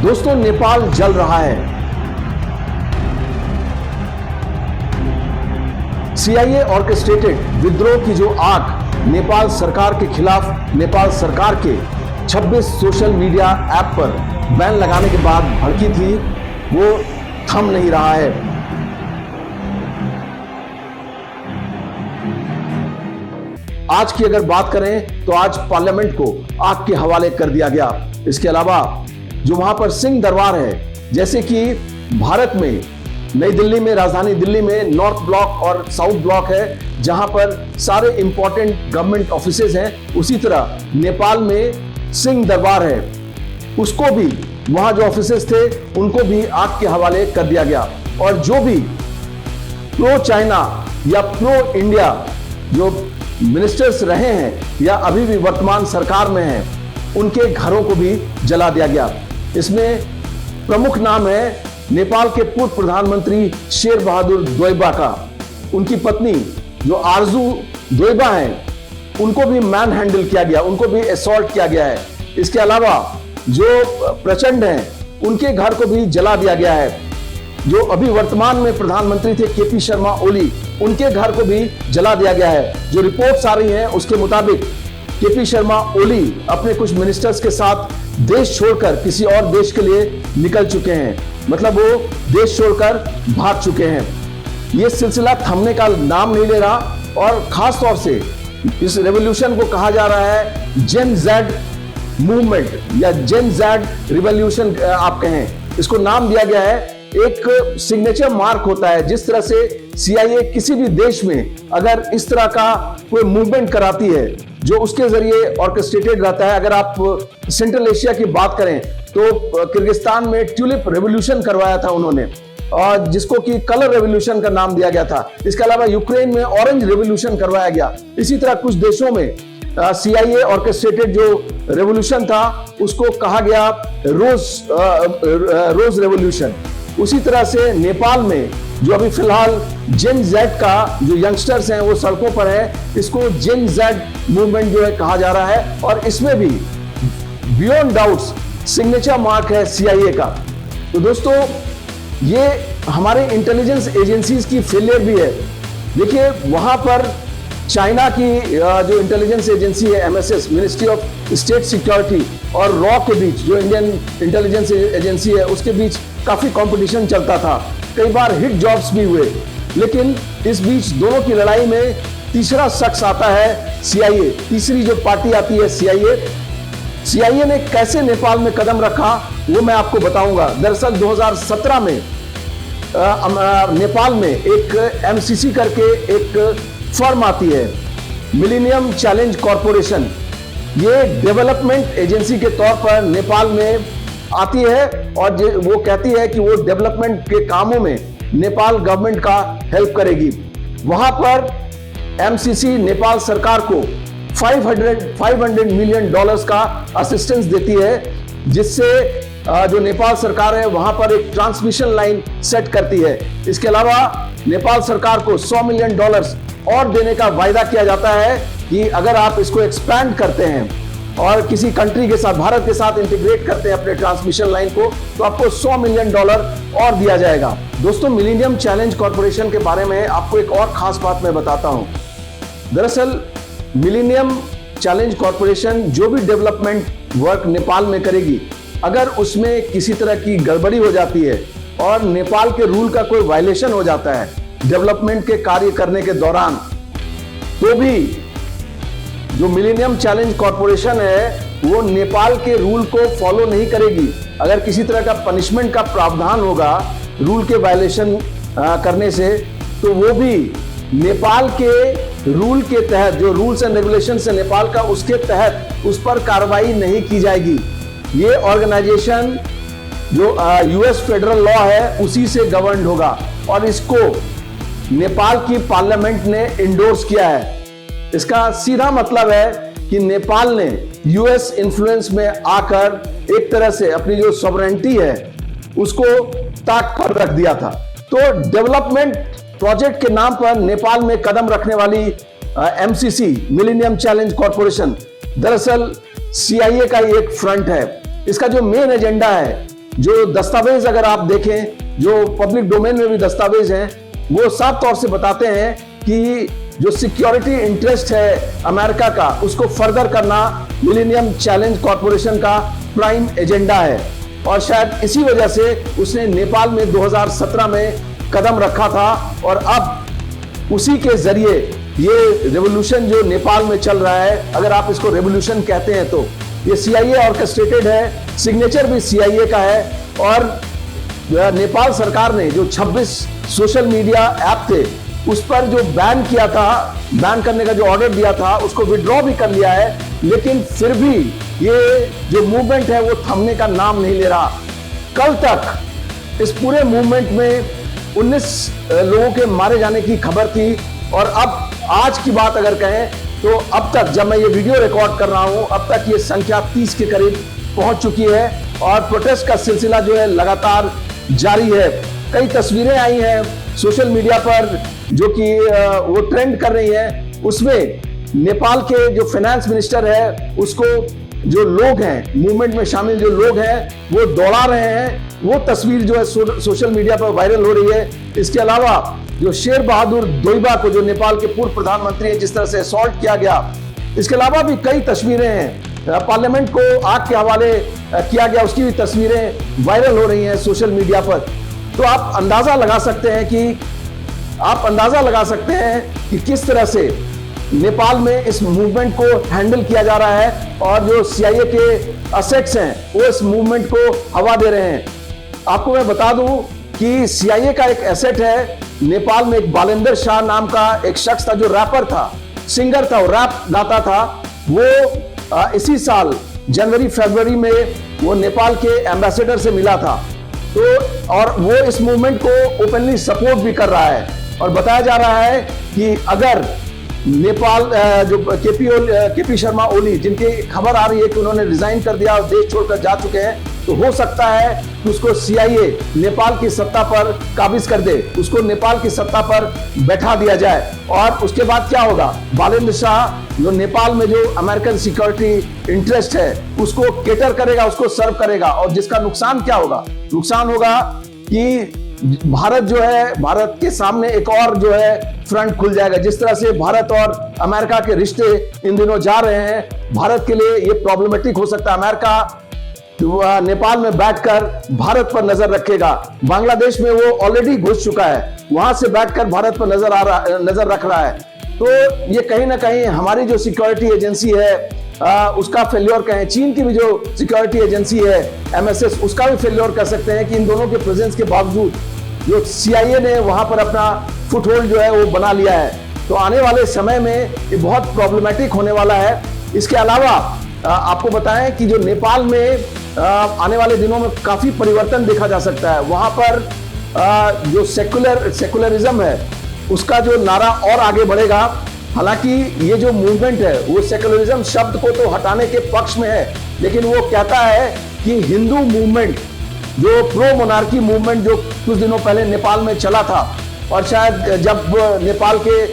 दोस्तों, नेपाल जल रहा है। CIA ऑर्केस्ट्रेटेड विद्रोह की जो आग नेपाल सरकार के खिलाफ नेपाल सरकार के 26 सोशल मीडिया ऐप पर बैन लगाने के बाद भड़की थी, वो थम नहीं रहा है। आज की अगर बात करें तो आज पार्लियामेंट को आग के हवाले कर दिया गया। इसके अलावा जो वहां पर सिंह दरबार है, जैसे कि भारत में नई दिल्ली में, राजधानी दिल्ली में नॉर्थ ब्लॉक और साउथ ब्लॉक है जहां पर सारे इंपॉर्टेंट गवर्नमेंट ऑफिसेज हैं, उसी तरह नेपाल में सिंह दरबार है, उसको भी वहां जो ऑफिसेज थे उनको भी आग के हवाले कर दिया गया। और जो भी प्रो चाइना या प्रो इंडिया जो मिनिस्टर्स रहे हैं या अभी भी वर्तमान सरकार में हैं, उनके घरों को भी जला दिया गया। इसमें प्रमुख नाम है नेपाल के पूर्व प्रधानमंत्री शेर बहादुर देउबा का। उनकी पत्नी जो आरजू देउबा हैं, उनको भी मैन हैंडल किया गया, उनको भी असॉल्ट किया गया है। इसके अलावा जो प्रचंड हैं, उनके घर को भी जला दिया गया है। जो अभी वर्तमान में प्रधानमंत्री थे KP शर्मा ओली, उनके घर को भी जला दिया गया है। जो रिपोर्ट्स आ रही हैं उसके मुताबिक KP शर्मा ओली अपने कुछ मिनिस्टर्स के साथ देश छोड़कर किसी और देश के लिए निकल चुके हैं, मतलब वो देश छोड़कर भाग चुके हैं। ये सिलसिला थमने का नाम नहीं ले रहा और खास तौर से इस रेवोल्यूशन को कहा जा रहा है जेन जेड मूवमेंट या जेन जेड रिवॉल्यूशन आप कहें। इसको नाम दिया गया है, एक सिग्नेचर मार्क होता है। जिस तरह से CIA किसी भी देश में अगर इस तरह का कोई मूवमेंट कराती है जो उसके जरिए ऑर्केस्ट्रेटेड रहता है। अगर आप सेंट्रल एशिया की बात करें तो किर्गिस्तान में ट्यूलिप रेवोल्यूशन करवाया था उन्होंने, और जिसको कि कलर रेवोल्यूशन का नाम दिया गया था। इसके अलावा यूक्रेन में ऑरेंज रेवोल्यूशन करवाया गया। इसी तरह कुछ देशों में CIA ऑर्केस्ट्रेटेड जो रेवोल्यूशन था उसको कहा गया रोज रेवोल्यूशन। उसी तरह से नेपाल में जो अभी फिलहाल जेन जेड का जो यंगस्टर्स हैं वो सड़कों पर है, इसको जेन जेड मूवमेंट जो है कहा जा रहा है। और इसमें भी बियॉन्ड डाउट्स सिग्नेचर मार्क है CIA का। तो दोस्तों, ये हमारे इंटेलिजेंस एजेंसीज की फेलियर भी है। देखिए, वहां पर चाइना की जो इंटेलिजेंस एजेंसी है MSS, ministry of state security, और रॉ के बीच जो इंडियन इंटेलिजेंस एजेंसी है उसके बीच काफी कंपटीशन चलता था। कई बार हिट जॉब्स भी हुए, लेकिन इस बीच दोनों की लड़ाई में तीसरा शख्स आता है CIA। तीसरी जो पार्टी आती है CIA ने कैसे नेपाल में कदम रखा वो मैं आपको बताऊंगा। दरअसल 2017 में नेपाल में एक MCC करके एक फर्म आती है, मिलेनियम चैलेंज कॉरपोरेशन। ये डेवलपमेंट एजेंसी के तौर पर नेपाल में आती है और वो कहती है कि वो डेवलपमेंट के कामों में नेपाल गवर्नमेंट का हेल्प करेगी। वहां पर MCC नेपाल सरकार को $500 मिलियन का असिस्टेंस देती है, जिससे जो नेपाल सरकार है वहां पर एक ट्रांसमिशन लाइन सेट करती है। इसके अलावा नेपाल सरकार को $100 मिलियन और देने का वायदा किया जाता है कि अगर आप इसको एक्सपैंड करते हैं और किसी कंट्री के साथ, भारत के साथ इंटीग्रेट करते हैं अपने ट्रांसमिशन लाइन को, तो आपको $100 मिलियन और दिया जाएगा। दोस्तों, मिलेनियम चैलेंज कॉरपोरेशन के बारे में आपको एक और खास बात मैं बताता हूं। दरअसल मिलेनियम चैलेंज कॉरपोरेशन जो भी डेवलपमेंट वर्क नेपाल में करेगी, अगर उसमें किसी तरह की गड़बड़ी हो जाती है और नेपाल के रूल का कोई वायलेशन हो जाता है डेवलपमेंट के कार्य करने के दौरान, तो भी जो मिलेनियम चैलेंज कॉरपोरेशन है वो नेपाल के रूल को फॉलो नहीं करेगी। अगर किसी तरह का पनिशमेंट का प्रावधान होगा रूल के वायलेशन करने से, तो वो भी नेपाल के रूल के तहत, जो रूल्स एंड रेगुलेशंस है नेपाल का, उसके तहत उस पर कार्रवाई नहीं की जाएगी। ये ऑर्गेनाइजेशन जो US फेडरल लॉ है उसी से गवर्न होगा और इसको नेपाल की पार्लियामेंट ने इंडोर्स किया है। इसका सीधा मतलब है कि नेपाल ने US इन्फ्लुएंस में आकर एक तरह से अपनी जो सॉवरेंटी है उसको ताक पर रख दिया था। तो डेवलपमेंट प्रोजेक्ट के नाम पर नेपाल में कदम रखने वाली MCC, मिलेनियम चैलेंज कॉरपोरेशन, दरअसल CIA का एक फ्रंट है। इसका जो मेन एजेंडा है जो दस्तावेज अगर आप देखें, जो पब्लिक डोमेन में भी दस्तावेज हैं, वो साफ तौर से बताते हैं कि जो सिक्योरिटी इंटरेस्ट है अमेरिका का, उसको फर्दर करना मिलेनियम चैलेंज कॉरपोरेशन का प्राइम एजेंडा है। और शायद इसी वजह से उसने नेपाल में 2017 में कदम रखा था, और अब उसी के जरिए ये रेवोल्यूशन जो नेपाल में चल रहा है, अगर आप इसको रेवोल्यूशन कहते हैं तो ये CIA ऑर्केस्ट्रेटेड है, सिग्नेचर भी CIA का है। और नेपाल सरकार ने जो 26 सोशल मीडिया ऐप थे उस पर जो बैन किया था, बैन करने का जो ऑर्डर दिया था, उसको विड्रॉ भी कर लिया है, लेकिन फिर भी ये जो मूवमेंट है वो थमने का नाम नहीं ले रहा। कल तक इस पूरे मूवमेंट में 19 लोगों के मारे जाने की खबर थी, और अब आज की बात अगर कहें तो अब तक, जब मैं ये वीडियो रिकॉर्ड कर रहा हूं, अब तक ये संख्या 30 के करीब पहुंच चुकी है, और प्रोटेस्ट का सिलसिला जो है लगातार जारी है। कई तस्वीरें आई हैं सोशल मीडिया पर जो कि वो ट्रेंड कर रही हैं, उसमें नेपाल के जो फाइनेंस मिनिस्टर है उसको जो लोग हैं, मूवमेंट में शामिल जो लोग हैं वो दौड़ा रहे हैं। वो तस्वीर जो है सोशल मीडिया पर वायरल हो रही है। इसके अलावा जो शेर बहादुर दोइबा को, जो नेपाल के पूर्व प्रधानमंत्री हैं, जिस तरह से असॉल्ट किया गया, इसके अलावा भी कई तस्वीरें हैं। पार्लियामेंट को आग के हवाले किया गया, उसकी भी तस्वीरें वायरल हो रही हैं सोशल मीडिया पर। तो आप अंदाजा लगा सकते हैं कि किस तरह से नेपाल में इस मूवमेंट को हैंडल किया जा रहा है, और जो CIA के असेट्स हैं वो इस मूवमेंट को हवा दे रहे हैं। आपको मैं बता दूं कि CIA का एक एसेट है नेपाल में, एक बालेंद्र शाह नाम का एक शख्स था जो रैपर था, सिंगर था, रैप गाता था। वो इसी साल जनवरी फरवरी में वो नेपाल के एम्बेसडर से मिला था, तो और वो इस मूवमेंट को ओपनली सपोर्ट भी कर रहा है। और बताया जा रहा है कि अगर नेपाल जो KP शर्मा ओली, जिनकी खबर आ रही है कि उन्होंने रिजाइन कर दिया और देश छोड़कर जा चुके हैं, तो हो सकता है कि उसको CIA नेपाल की सत्ता पर काबिज कर दे, उसको नेपाल की सत्ता पर बैठा दिया जाए। और उसके बाद क्या होगा, बालेंद्र शाह जो नेपाल में जो अमेरिकन सिक्योरिटी इंटरेस्ट है उसको केटर करेगा, उसको सर्व करेगा, और जिसका नुकसान क्या होगा, नुकसान होगा कि भारत जो है, भारत के सामने एक और जो है फ्रंट खुल जाएगा। जिस तरह से भारत और अमेरिका के रिश्ते इन दिनों जा रहे हैं, भारत के लिए ये प्रॉब्लमेटिक हो सकता है। अमेरिका नेपाल में बैठकर भारत पर नजर रखेगा, बांग्लादेश में वो ऑलरेडी घुस चुका है, वहां से बैठकर भारत पर नजर रख रहा है। तो ये कहीं ना कहीं हमारी जो सिक्योरिटी एजेंसी है उसका फेल्योर कहें, चीन की भी जो सिक्योरिटी एजेंसी है MSS, उसका भी फेल्योर कर सकते हैं कि इन दोनों के प्रेजेंस के बावजूद जो CIA ने वहां पर अपना फुटहोल्ड जो है वो बना लिया है। तो आने वाले समय में ये बहुत प्रॉब्लमेटिक होने वाला है। इसके अलावा आपको बताएं कि जो नेपाल में आने वाले दिनों में काफी परिवर्तन देखा जा सकता है। वहां पर जो सेकुलरिज्म है उसका जो नारा और आगे बढ़ेगा। हालांकि ये जो मूवमेंट है वो सेकुलरिज्म शब्द को तो हटाने के पक्ष में है, लेकिन वो कहता है कि हिंदू मूवमेंट, जो प्रो मोनार्की मूवमेंट जो कुछ दिनों पहले नेपाल में चला था, और शायद जब नेपाल के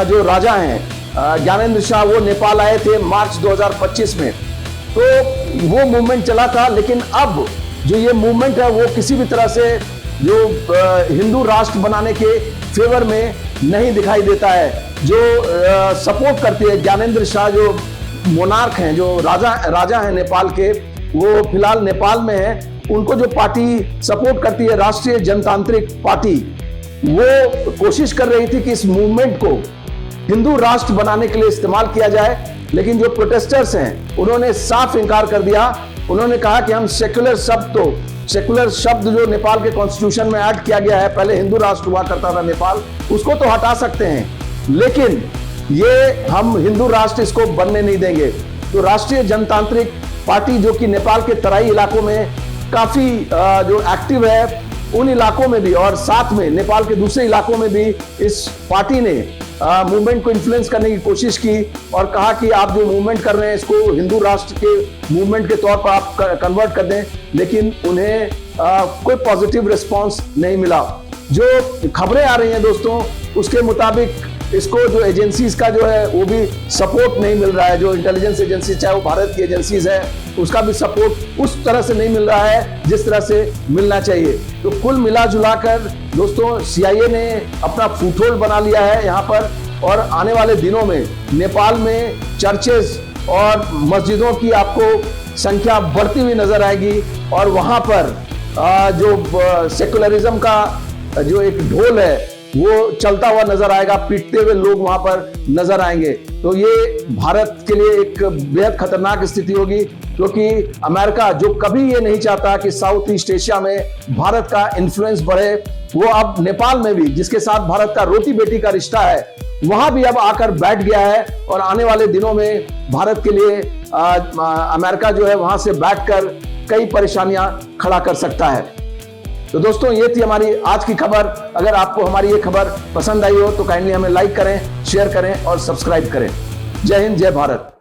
जो राजा हैं ज्ञानेंद्र शाह वो नेपाल आए थे मार्च 2025 में, तो वो मूवमेंट चला था। लेकिन अब जो ये मूवमेंट है वो किसी भी तरह से जो हिंदू राष्ट्र बनाने के फेवर में नहीं दिखाई देता है। जो सपोर्ट करती है ज्ञानेंद्र शाह, जो मोनार्क हैं, जो राजा हैं नेपाल के, वो फिलहाल नेपाल में है, उनको जो पार्टी सपोर्ट करती है राष्ट्रीय जनतांत्रिक पार्टी, वो कोशिश कर रही थी कि इस मूवमेंट को हिंदू राष्ट्र बनाने के लिए इस्तेमाल किया जाए। लेकिन जो प्रोटेस्टर्स हैं उन्होंने साफ इनकार कर दिया। उन्होंने कहा कि हम सेक्युलर शब्द जो नेपाल के कॉन्स्टिट्यूशन में ऐड किया गया है, पहले हिंदू राष्ट्र हुआ करता था नेपाल, उसको तो हटा सकते हैं, लेकिन ये हम हिंदू राष्ट्र इसको बनने नहीं देंगे। तो राष्ट्रीय जनतांत्रिक पार्टी जो कि नेपाल के तराई इलाकों में काफी जो एक्टिव है, उन इलाकों में भी और साथ में नेपाल के दूसरे इलाकों में भी इस पार्टी ने मूवमेंट को इन्फ्लुएंस करने की कोशिश की और कहा कि आप जो मूवमेंट कर रहे हैं इसको हिंदू राष्ट्र के मूवमेंट के तौर पर आप कन्वर्ट कर दें। लेकिन उन्हें कोई पॉजिटिव रिस्पांस नहीं मिला। जो खबरें आ रही हैं दोस्तों, उसके मुताबिक इसको जो एजेंसीज का जो है वो भी सपोर्ट नहीं मिल रहा है, जो इंटेलिजेंस एजेंसी चाहे वो भारत की एजेंसीज है उसका भी सपोर्ट उस तरह से नहीं मिल रहा है जिस तरह से मिलना चाहिए। तो कुल मिला जुलाकर दोस्तों CIA ने अपना फुटहोल्ड बना लिया है यहाँ पर, और आने वाले दिनों में नेपाल में चर्चेस और मस्जिदों की आपको संख्या बढ़ती हुई नजर आएगी, और वहां पर जो सेकुलरिज्म का जो एक ढोल है वो चलता हुआ नजर आएगा, पीटते हुए लोग वहां पर नजर आएंगे। तो ये भारत के लिए एक बेहद खतरनाक स्थिति होगी, क्योंकि अमेरिका जो कभी ये नहीं चाहता कि साउथ ईस्ट एशिया में भारत का इन्फ्लुएंस बढ़े, वो अब नेपाल में भी, जिसके साथ भारत का रोटी बेटी का रिश्ता है, वहां भी अब आकर बैठ गया है। और आने वाले दिनों में भारत के लिए अमेरिका जो है वहां से बैठकर कई परेशानियां खड़ा कर सकता है। तो दोस्तों ये थी हमारी आज की खबर। अगर आपको हमारी ये खबर पसंद आई हो तो काइंडली हमें लाइक करें, शेयर करें और सब्सक्राइब करें। जय हिंद, जय भारत।